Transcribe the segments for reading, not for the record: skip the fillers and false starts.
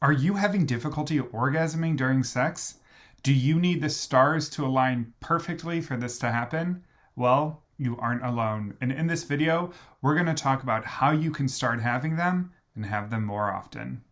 Are you having difficulty orgasming during sex? Do you need the stars to align perfectly for this to happen? Well, you aren't alone. And in this video, we're going to talk about how you can start having them and have them more often.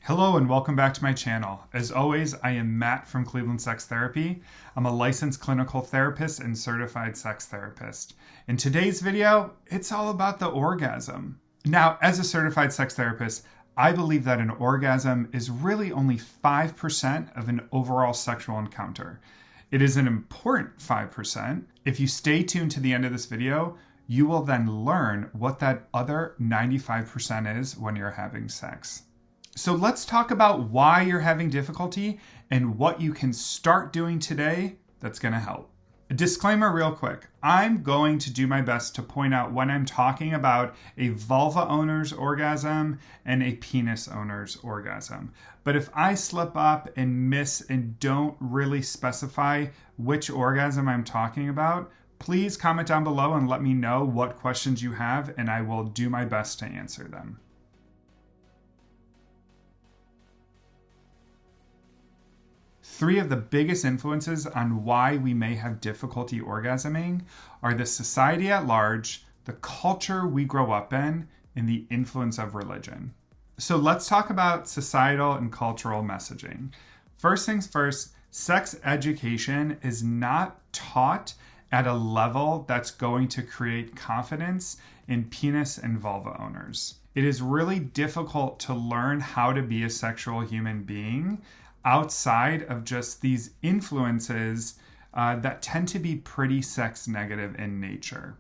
Hello and welcome back to my channel. As always, I am Matt from Cleveland Sex Therapy. I'm a licensed clinical therapist and certified sex therapist. In today's video, it's all about the orgasm. Now, as a certified sex therapist, I believe that an orgasm is really only 5% of an overall sexual encounter. It is an important 5%. If you stay tuned to the end of this video, you will then learn what that other 95% is when you're having sex. So let's talk about why you're having difficulty and what you can start doing today that's going to help. A disclaimer real quick. I'm going to do my best to point out when I'm talking about a vulva owner's orgasm and a penis owner's orgasm. But if I slip up and miss and don't really specify which orgasm I'm talking about, please comment down below and let me know what questions you have, and I will do my best to answer them. Three of the biggest influences on why we may have difficulty orgasming are the society at large, the culture we grow up in, and the influence of religion. So let's talk about societal and cultural messaging. First things first, sex education is not taught at a level that's going to create confidence in penis and vulva owners. It is really difficult to learn how to be a sexual human being outside of just these influences that tend to be pretty sex negative in nature.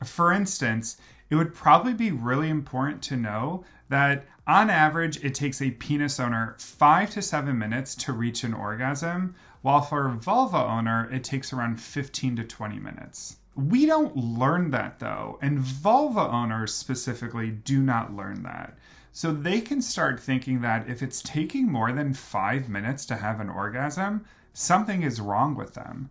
For instance, it would probably be really important to know that on average, it takes a penis owner 5 to 7 minutes to reach an orgasm, while for a vulva owner, it takes around 15 to 20 minutes. We don't learn that though, and vulva owners specifically do not learn that. So they can start thinking that if it's taking more than 5 minutes to have an orgasm, something is wrong with them.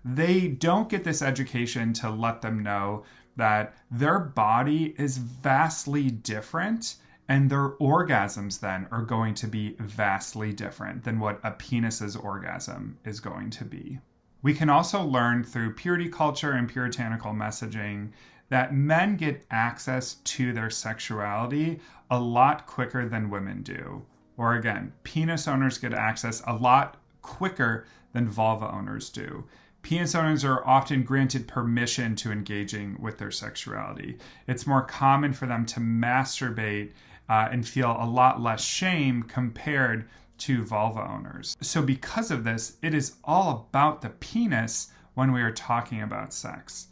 They don't get this education to let them know that their body is vastly different and their orgasms then are going to be vastly different than what a penis's orgasm is going to be. We can also learn through purity culture and puritanical messaging that men get access to their sexuality a lot quicker than women do. Or again, penis owners get access a lot quicker than vulva owners do. Penis owners are often granted permission to engaging with their sexuality. It's more common for them to masturbate and feel a lot less shame compared to vulva owners. So because of this, it is all about the penis when we are talking about sex.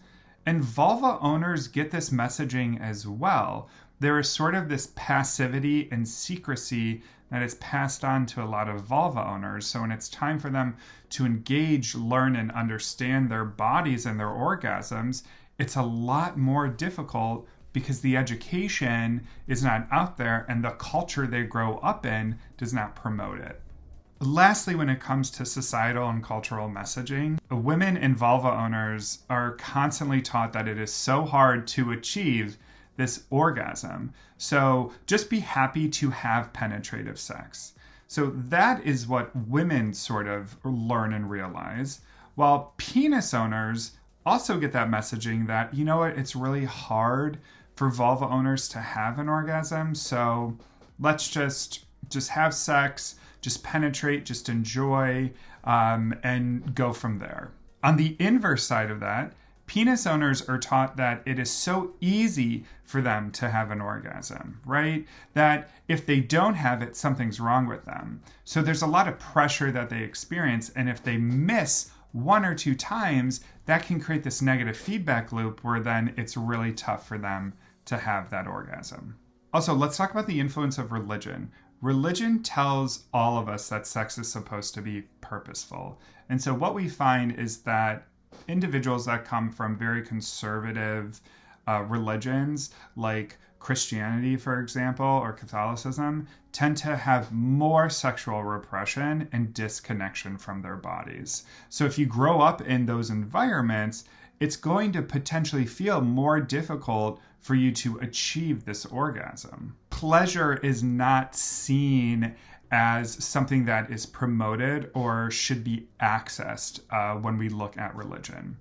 And vulva owners get this messaging as well. There is sort of this passivity and secrecy that is passed on to a lot of vulva owners. So when it's time for them to engage, learn, and understand their bodies and their orgasms, it's a lot more difficult because the education is not out there and the culture they grow up in does not promote it. Lastly, when it comes to societal and cultural messaging, women and vulva owners are constantly taught that it is so hard to achieve this orgasm. So just be happy to have penetrative sex. So that is what women sort of learn and realize, while penis owners also get that messaging that, you know what, it's really hard for vulva owners to have an orgasm. So let's just have sex, just penetrate, just enjoy, and go from there. On the inverse side of that, penis owners are taught that it is so easy for them to have an orgasm, right? That if they don't have it, something's wrong with them. So there's a lot of pressure that they experience, and if they miss 1 or 2 times, that can create this negative feedback loop where then it's really tough for them to have that orgasm. Also, let's talk about the influence of religion. Religion tells all of us that sex is supposed to be purposeful. And so what we find is that individuals that come from very conservative religions like Christianity, for example, or Catholicism, tend to have more sexual repression and disconnection from their bodies. So if you grow up in those environments, it's going to potentially feel more difficult for you to achieve this orgasm. Pleasure is not seen as something that is promoted or should be accessed when we look at religion.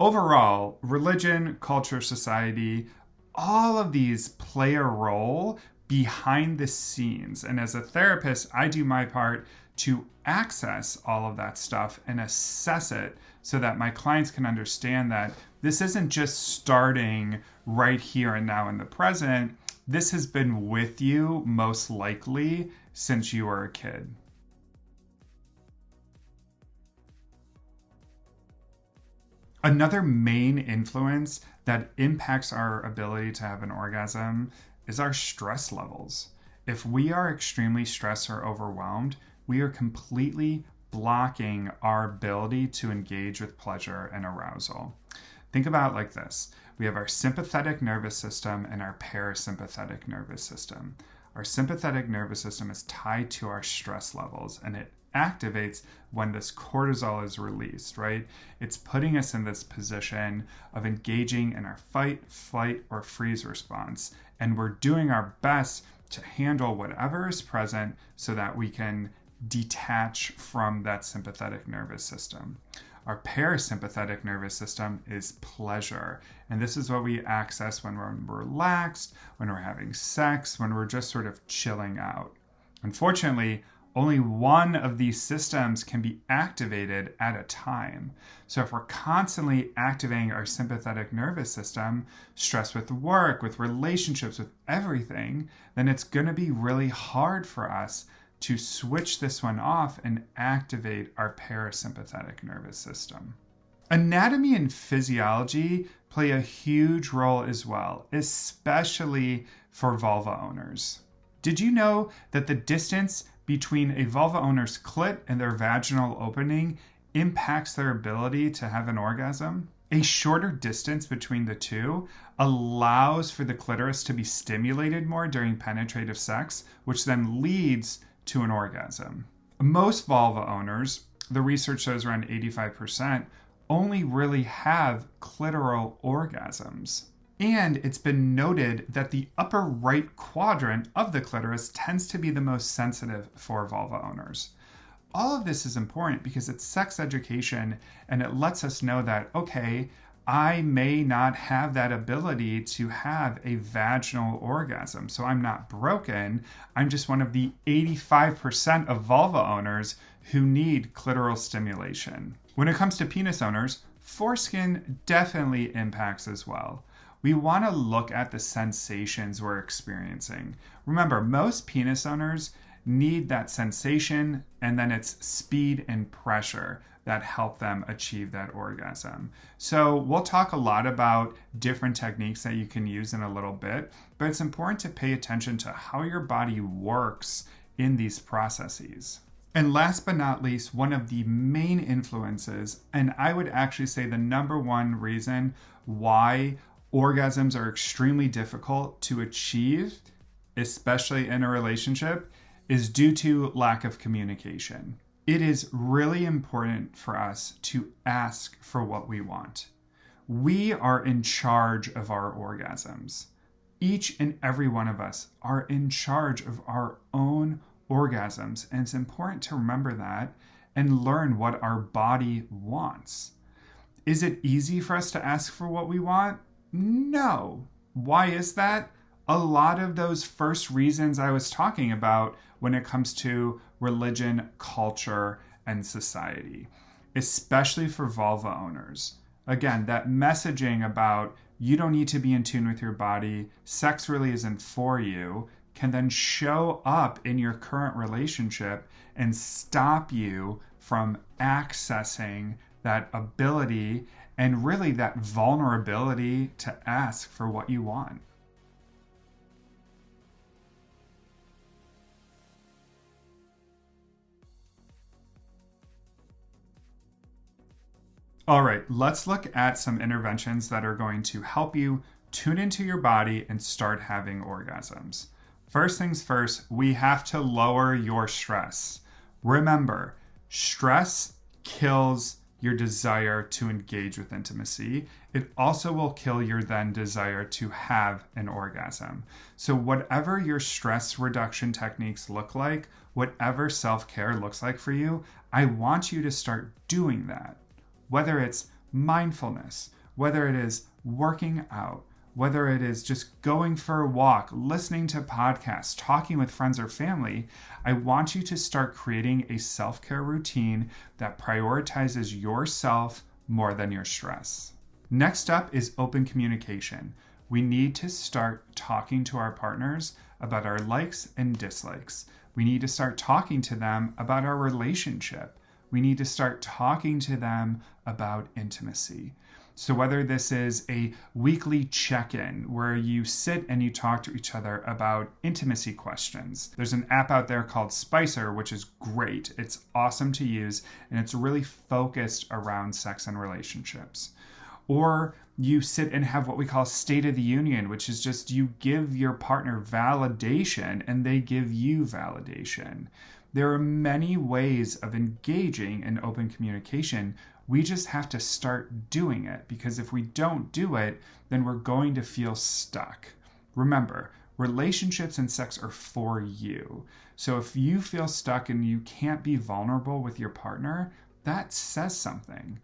Overall, religion, culture, society, all of these play a role behind the scenes. And as a therapist, I do my part to access all of that stuff and assess it so that my clients can understand that this isn't just starting right here and now in the present. This has been with you most likely since you were a kid. Another main influence that impacts our ability to have an orgasm is our stress levels. If we are extremely stressed or overwhelmed, we are completely blocking our ability to engage with pleasure and arousal. Think about it like this. We have our sympathetic nervous system and our parasympathetic nervous system. Our sympathetic nervous system is tied to our stress levels, and it activates when this cortisol is released, right? It's putting us in this position of engaging in our fight, flight, or freeze response. And we're doing our best to handle whatever is present so that we can detach from that sympathetic nervous system. Our parasympathetic nervous system is pleasure. And this is what we access when we're relaxed, when we're having sex, when we're just sort of chilling out. Unfortunately, only one of these systems can be activated at a time. So if we're constantly activating our sympathetic nervous system, stress with work, with relationships, with everything, then it's going to be really hard for us to switch this one off and activate our parasympathetic nervous system. Anatomy and physiology play a huge role as well, especially for vulva owners. Did you know that the distance between a vulva owner's clit and their vaginal opening impacts their ability to have an orgasm? A shorter distance between the two allows for the clitoris to be stimulated more during penetrative sex, which then leads to an orgasm. Most vulva owners, the research shows around 85%, only really have clitoral orgasms. And it's been noted that the upper right quadrant of the clitoris tends to be the most sensitive for vulva owners. All of this is important because it's sex education and it lets us know that, okay, I may not have that ability to have a vaginal orgasm. So I'm not broken. I'm just one of the 85% of vulva owners who need clitoral stimulation. When it comes to penis owners, foreskin definitely impacts as well. We want to look at the sensations we're experiencing. Remember, most penis owners need that sensation, and then it's speed and pressure that help them achieve that orgasm. So we'll talk a lot about different techniques that you can use in a little bit, but it's important to pay attention to how your body works in these processes. And last but not least, one of the main influences, and I would actually say the number one reason why orgasms are extremely difficult to achieve, especially in a relationship, is due to lack of communication. It is really important for us to ask for what we want. We are in charge of our orgasms. Each and every one of us are in charge of our own orgasms, and it's important to remember that and learn what our body wants. Is it easy for us to ask for what we want? No. Why is that? A lot of those first reasons I was talking about when it comes to religion, culture, and society, especially for vulva owners. Again, that messaging about you don't need to be in tune with your body, sex really isn't for you, can then show up in your current relationship and stop you from accessing that ability and really that vulnerability to ask for what you want. All right, let's look at some interventions that are going to help you tune into your body and start having orgasms. First things first, we have to lower your stress. Remember, stress kills your desire to engage with intimacy. It also will kill your then desire to have an orgasm. So whatever your stress reduction techniques look like, whatever self-care looks like for you, I want you to start doing that. Whether it's mindfulness, whether it is working out, whether it is just going for a walk, listening to podcasts, talking with friends or family, I want you to start creating a self-care routine that prioritizes yourself more than your stress. Next up is open communication. We need to start talking to our partners about our likes and dislikes. We need to start talking to them about our relationship. We need to start talking to them about intimacy. So whether this is a weekly check-in where you sit and you talk to each other about intimacy questions. There's an app out there called Spicer, which is great. It's awesome to use, and it's really focused around sex and relationships. Or you sit and have what we call State of the Union, which is just you give your partner validation and they give you validation. There are many ways of engaging in open communication. We just have to start doing it, because if we don't do it, then we're going to feel stuck. Remember, relationships and sex are for you. So if you feel stuck and you can't be vulnerable with your partner, that says something.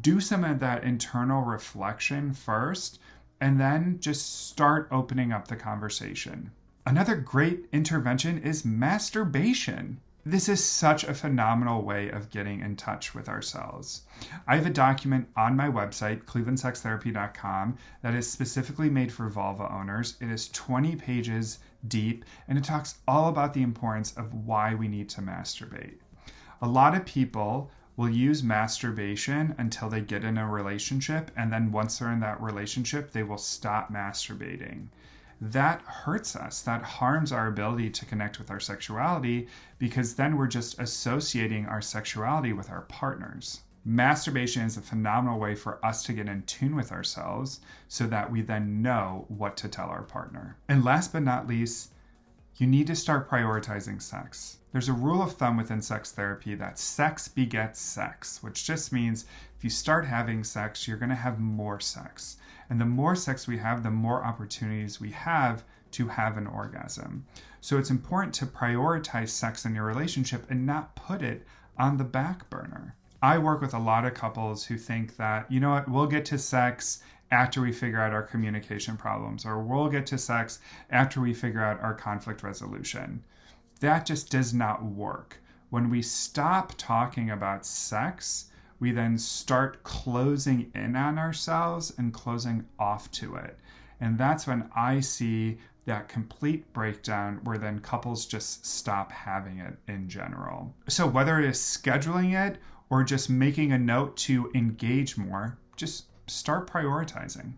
Do some of that internal reflection first, and then just start opening up the conversation. Another great intervention is masturbation. This is such a phenomenal way of getting in touch with ourselves. I have a document on my website, clevelandsextherapy.com, that is specifically made for vulva owners. It is 20 pages deep, and it talks all about the importance of why we need to masturbate. A lot of people will use masturbation until they get in a relationship, and then once they're in that relationship, they will stop masturbating. That hurts us. That harms our ability to connect with our sexuality, because then we're just associating our sexuality with our partners. Masturbation is a phenomenal way for us to get in tune with ourselves so that we then know what to tell our partner. And last but not least, you need to start prioritizing sex. There's a rule of thumb within sex therapy that sex begets sex, which just means if you start having sex, you're going to have more sex. And the more sex we have, the more opportunities we have to have an orgasm. So it's important to prioritize sex in your relationship and not put it on the back burner. I work with a lot of couples who think that, you know what, we'll get to sex after we figure out our communication problems, or we'll get to sex after we figure out our conflict resolution. That just does not work. When we stop talking about sex, we then start closing in on ourselves and closing off to it. And that's when I see that complete breakdown where then couples just stop having it in general. So whether it is scheduling it or just making a note to engage more, just start prioritizing.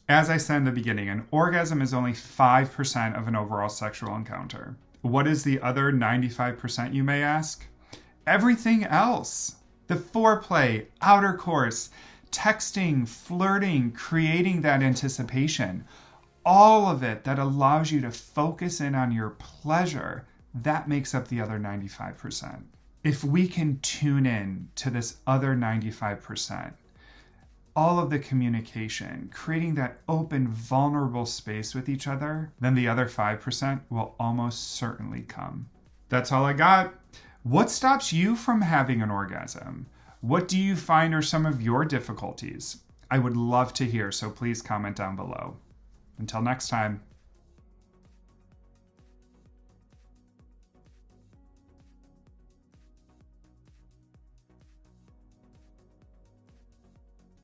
As I said in the beginning, an orgasm is only 5% of an overall sexual encounter. What is the other 95%, you may ask? Everything else. The foreplay, outer course, texting, flirting, creating that anticipation. All of it that allows you to focus in on your pleasure, that makes up the other 95%. If we can tune in to this other 95%, all of the communication, creating that open, vulnerable space with each other, then the other 5% will almost certainly come. That's all I got. What stops you from having an orgasm? What do you find are some of your difficulties? I would love to hear, so please comment down below. Until next time.